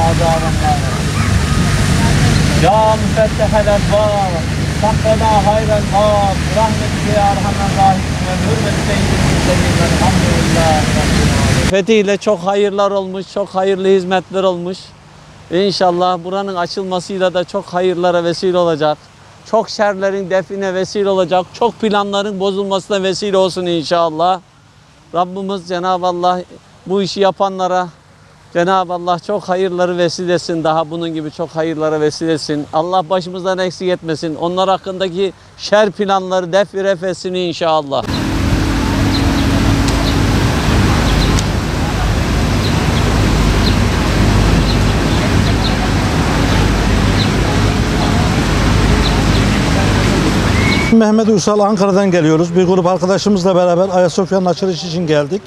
عذاب النار يا مفتح الأبواب سقنا خير الموت برحمتك يا أرحم الراحمين وبحرمة سيد المرسلين والحمد لله رب العالمين. Fethiyle çok hayırlar olmuş, çok hayırlı hizmetler olmuş. İnşallah buranın açılmasıyla da çok hayırlara vesile olacak. Çok şerlerin define vesile olacak. Çok planların bozulmasına vesile olsun inşallah. Rabbimiz Cenab-ı Allah bu işi yapanlara Cenab-ı Allah çok hayırları vesile etsin. Daha bunun gibi çok hayırlara vesile etsin. Allah başımızdan eksik etmesin. Onlar hakkındaki şer planları def-i etsin inşallah. Mehmet Uysal, Ankara'dan geliyoruz. Bir grup arkadaşımızla beraber Ayasofya'nın açılışı için geldik.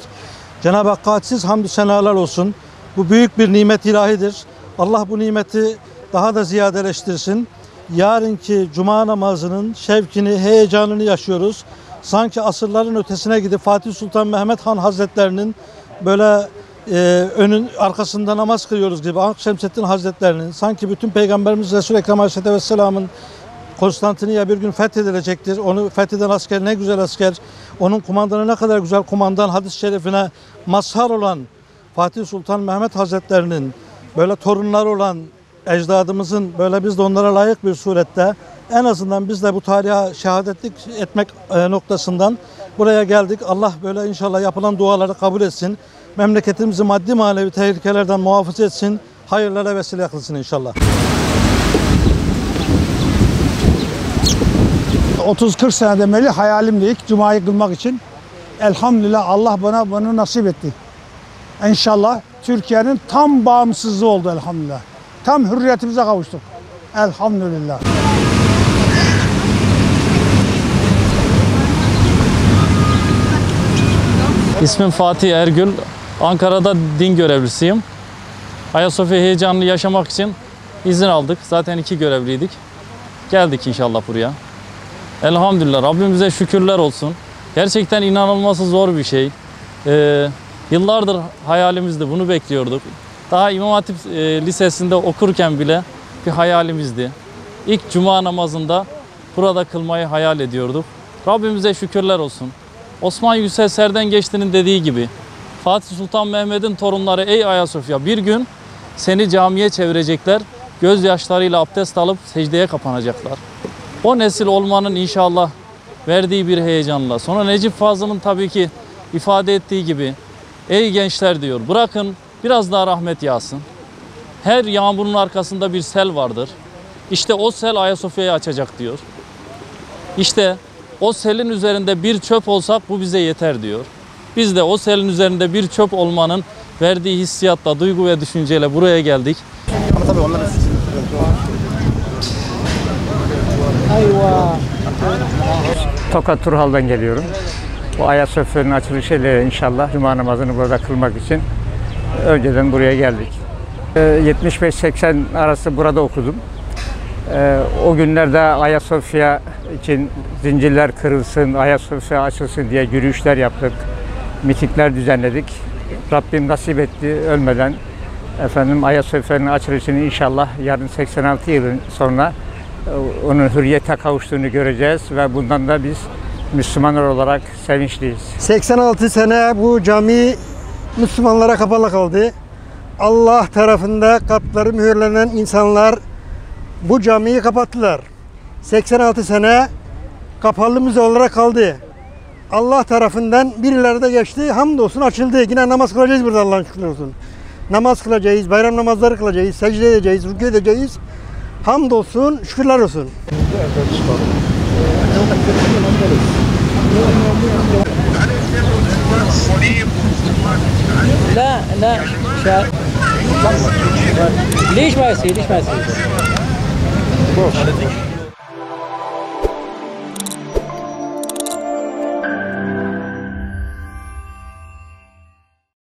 Cenab-ı Hakk'a hadsiz hamdü senalar olsun. Bu büyük bir nimet ilahidir. Allah bu nimeti daha da ziyadeleştirsin. Yarınki cuma namazının şevkini, heyecanını yaşıyoruz. Sanki asırların ötesine gidip Fatih Sultan Mehmet Han Hazretlerinin böyle arkasında namaz kılıyoruz gibi. Akşemseddin Hazretlerinin, sanki bütün Peygamberimiz Resul-i Ekrem Aleyhisselatü Vesselam'ın Konstantiniye bir gün fethedilecektir. Onu fetheden asker ne güzel asker. Onun kumandanı ne kadar güzel kumandan. Hadis-i şerifine mazhar olan Fatih Sultan Mehmet Hazretlerinin böyle torunları olan ecdadımızın böyle biz de onlara layık bir surette en azından biz de bu tarihe şehadetlik etmek noktasından buraya geldik. Allah böyle inşallah yapılan duaları kabul etsin. Memleketimizi maddi manevi tehlikelerden muhafaza etsin. Hayırlara vesile kılsın inşallah. 30-40 seneden beri hayalimdi ilk Cuma'yı kılmak için. Elhamdülillah Allah bana bunu nasip etti. İnşallah Türkiye'nin tam bağımsızlığı oldu elhamdülillah. Tam hürriyetimize kavuştuk. Elhamdülillah. İsmim Fatih Ergül. Ankara'da din görevlisiyim. Ayasofya heyecanını yaşamak için izin aldık. Zaten 2 görevliydik. Geldik inşallah buraya. Elhamdülillah Rabbimize şükürler olsun. Gerçekten inanılması zor bir şey. Yıllardır hayalimizdi, bunu bekliyorduk. Daha İmam Hatip Lisesi'nde okurken bile bir hayalimizdi. İlk cuma namazında burada kılmayı hayal ediyorduk. Rabbimize şükürler olsun. Osman Yüksel Serden Geçti'nin dediği gibi Fatih Sultan Mehmet'in torunları ey Ayasofya bir gün seni camiye çevirecekler. Gözyaşlarıyla abdest alıp secdeye kapanacaklar. O nesil olmanın inşallah verdiği bir heyecanla. Sonra Necip Fazıl'ın tabii ki ifade ettiği gibi ey gençler diyor bırakın biraz daha rahmet yağsın. Her yağmurun arkasında bir sel vardır. İşte o sel Ayasofya'yı açacak diyor. İşte o selin üzerinde bir çöp olsak bu bize yeter diyor. Biz de o selin üzerinde bir çöp olmanın verdiği hissiyatla, duygu ve düşünceyle buraya geldik. Ama tabii onların Tokat Turhal'dan geliyorum. Bu Ayasofya'nın açılışıyla inşallah Cuma namazını burada kılmak için önceden buraya geldik. 75-80 arası burada okudum. O günlerde Ayasofya için zincirler kırılsın, Ayasofya açılsın diye yürüyüşler yaptık. Mitingler düzenledik. Rabbim nasip etti ölmeden. Ayasofya'nın açılışını inşallah yarın 86 yılın sonra onun hürriyete kavuştuğunu göreceğiz ve bundan da biz Müslümanlar olarak sevinçliyiz. 86 sene bu cami Müslümanlara kapalı kaldı. Allah tarafında kapıları mühürlenen insanlar bu camiyi kapattılar. 86 sene kapalı müze olarak kaldı. Allah tarafından birileri de geçti. Hamdolsun açıldı. Yine namaz kılacağız burada Allah'ın şükürler olsun. Namaz kılacağız, bayram namazları kılacağız, secde edeceğiz, rükû edeceğiz. Hamdolsun, şükürler olsun. لا لا ليش ما يصير